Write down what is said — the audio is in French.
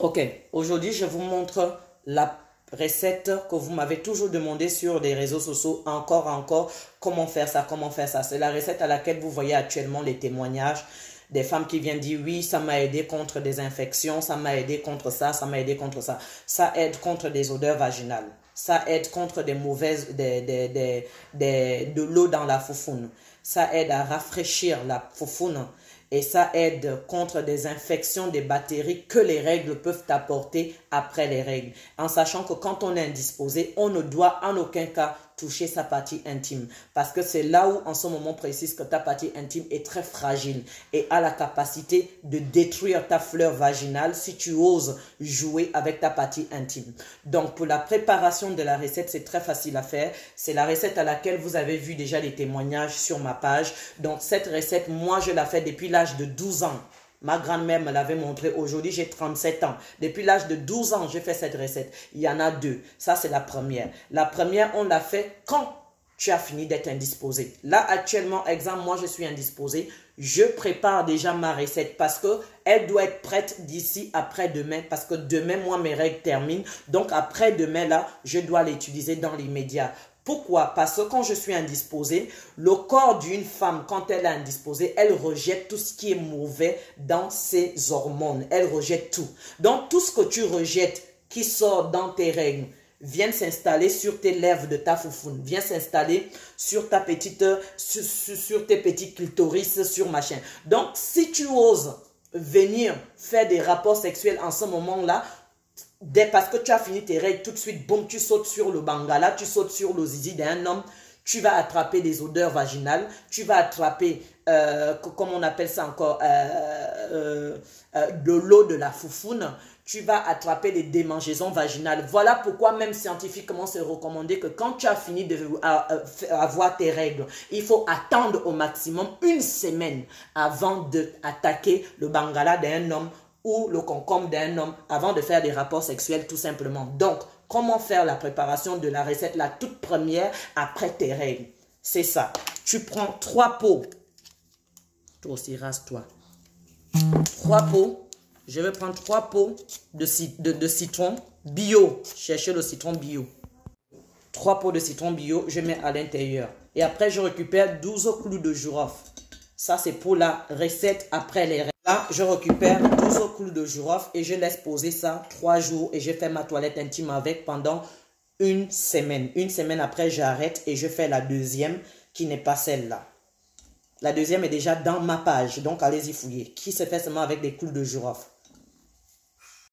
Ok, aujourd'hui je vous montre la recette que vous m'avez toujours demandé sur les réseaux sociaux, encore, comment faire ça, comment faire ça. C'est la recette à laquelle vous voyez actuellement les témoignages des femmes qui viennent dire oui, ça m'a aidé contre des infections, ça m'a aidé contre ça, ça m'a aidé contre ça. Ça aide contre des odeurs vaginales. Ça aide contre des mauvaises, de l'eau dans la foufoune. Ça aide à rafraîchir la foufoune. Et ça aide contre des infections, des bactéries que les règles peuvent apporter après les règles. En sachant que quand on est indisposé, on ne doit en aucun cas toucher sa partie intime. Parce que c'est là où, en ce moment précis, que ta partie intime est très fragile et a la capacité de détruire ta fleur vaginale si tu oses jouer avec ta partie intime. Donc, pour la préparation de la recette, c'est très facile à faire. C'est la recette à laquelle vous avez vu déjà les témoignages sur ma page. Donc, cette recette, moi, je la fais depuis l'âge de 12 ans. Ma grand-mère me l'avait montré. Aujourd'hui, j'ai 37 ans. Depuis l'âge de 12 ans, j'ai fait cette recette. Il y en a deux. Ça, c'est la première. La première, on l'a fait quand tu as fini d'être indisposé. Là, actuellement, exemple, moi, je suis indisposé. Je prépare déjà ma recette parce que elle doit être prête d'ici après-demain. Parce que demain, moi, mes règles terminent. Donc, après-demain, là, je dois l'utiliser dans l'immédiat. Pourquoi? Parce que quand je suis indisposée, le corps d'une femme, quand elle est indisposée, elle rejette tout ce qui est mauvais dans ses hormones. Elle rejette tout. Donc, tout ce que tu rejettes qui sort dans tes règles vient s'installer sur tes lèvres de ta foufoune, vient s'installer sur ta petite, sur tes petits clitoris, sur machin. Donc, si tu oses venir faire des rapports sexuels en ce moment-là, parce que tu as fini tes règles, tout de suite, boum, tu sautes sur le bangala, tu sautes sur le zizi d'un homme, tu vas attraper des odeurs vaginales, tu vas attraper, comme on appelle ça encore, de l'eau de la foufoune, tu vas attraper des démangeaisons vaginales. Voilà pourquoi même scientifiquement c'est recommandé que quand tu as fini d'avoir tes règles, il faut attendre au maximum une semaine avant d'attaquer le bangala d'un homme ou le concombre d'un homme avant de faire des rapports sexuels tout simplement. Donc, comment faire la préparation de la recette, la toute première, après tes règles? C'est ça. Tu prends 3 pots. Toi aussi, rase-toi. 3 pots. Je vais prendre 3 pots de citron bio. Cherchez le citron bio. 3 pots de citron bio, je mets à l'intérieur. Et après, je récupère 12 clous de girofle. Ça, c'est pour la recette après les règles. Là, je récupère 12 clous de girofle et je laisse poser ça 3 jours et je fais ma toilette intime avec pendant une semaine. Une semaine après, j'arrête et je fais la deuxième qui n'est pas celle-là. La deuxième est déjà dans ma page, donc allez-y fouiller. Qui se fait seulement avec des clous de girofle.